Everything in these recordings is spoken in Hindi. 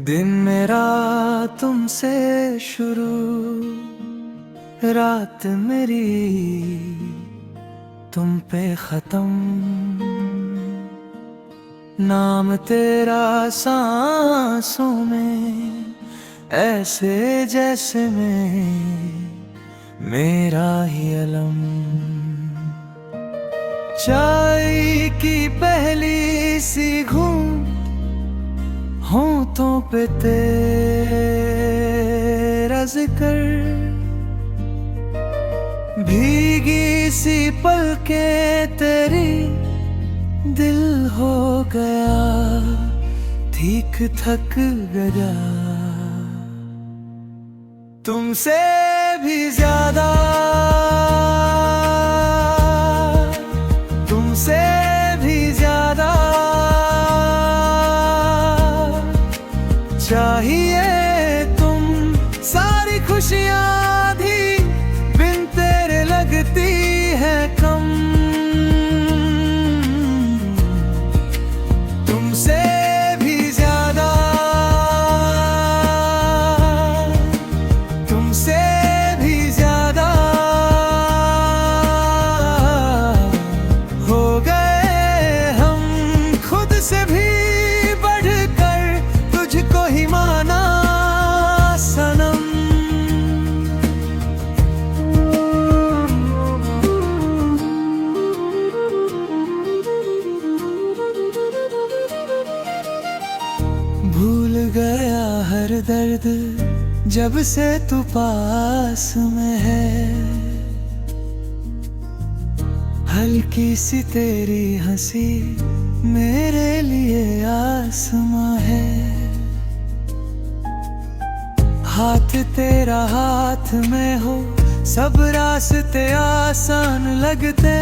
दिन मेरा तुमसे शुरू, रात मेरी तुम पे खत्म। नाम तेरा सांसों में ऐसे जैसे मैं मेरा ही अलम। चाय की पहली सी घूम होंठों पे तेरा जिक्र, भीगी सी पलकें तेरी दिल हो गया ठीक थक गया। तुमसे भी ज्यादा, तुमसे भी ज्यादा चाहिए तुम। सारी खुशियां भी बिन तेरे लगती है कम। तुमसे भी ज्यादा, तुमसे भी ज्यादा हो गए हम। खुद से भी ही माना सनम। भूल गया हर दर्द जब से तू पास में है। हल्की सी तेरी हंसी मेरे लिए आसमां है। हाथ तेरा हाथ में हो सब रास्ते आसान लगते।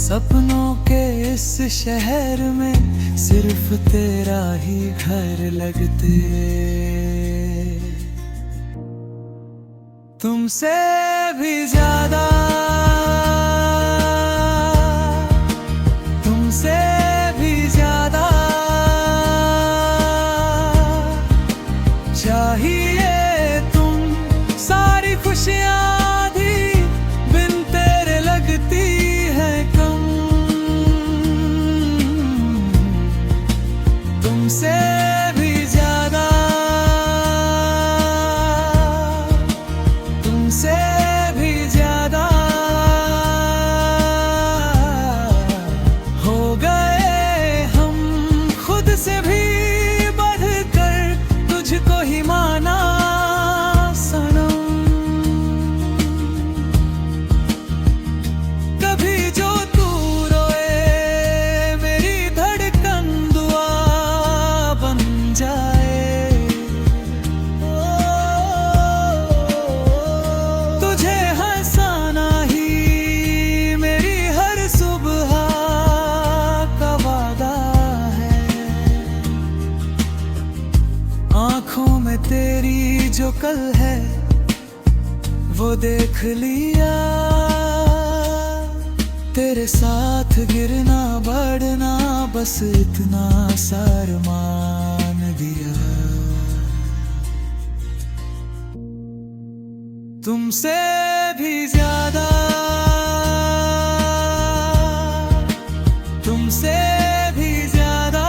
सपनों के इस शहर में सिर्फ तेरा ही घर लगते। तुमसे भी ज्यादा, तुमसे भी ज्यादा चाहिए तुम। सारी खुशियां भी बिन तेरे लगती है कम। तुमसे भी ज्यादा, तुमसे भी ज्यादा हो गए हम। खुद से भी तुझको ही माना सनम। कभी जो तू रोए मेरी धड़कन दुआ बन जाए। तुझे हंसाना ही मेरी हर सुबह का वादा है। आँखों में तेरी जो कल है वो देख लिया। तेरे साथ गिरना बढ़ना बस इतना सार मान दिया। तुमसे भी ज्यादा, तुमसे भी ज्यादा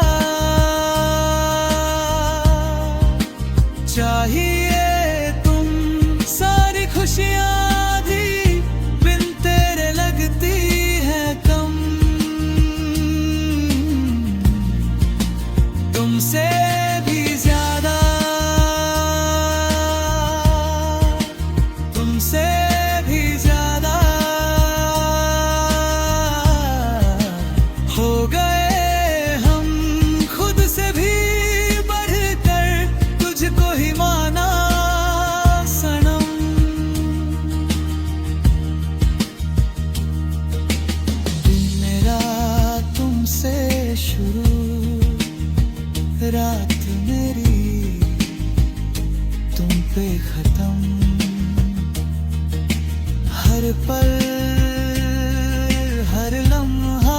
चाहिए तुम। सारी खुशियां भी बिन तेरे लगती है कम। तुमसे भी ज्यादा, तुमसे भी ज्यादा हो गए हम। खुद से भी तुझको ही माना सनम। दिन मेरा तुमसे शुरू, रात मेरी तुम पे खत्म। हर पल हर लम्हा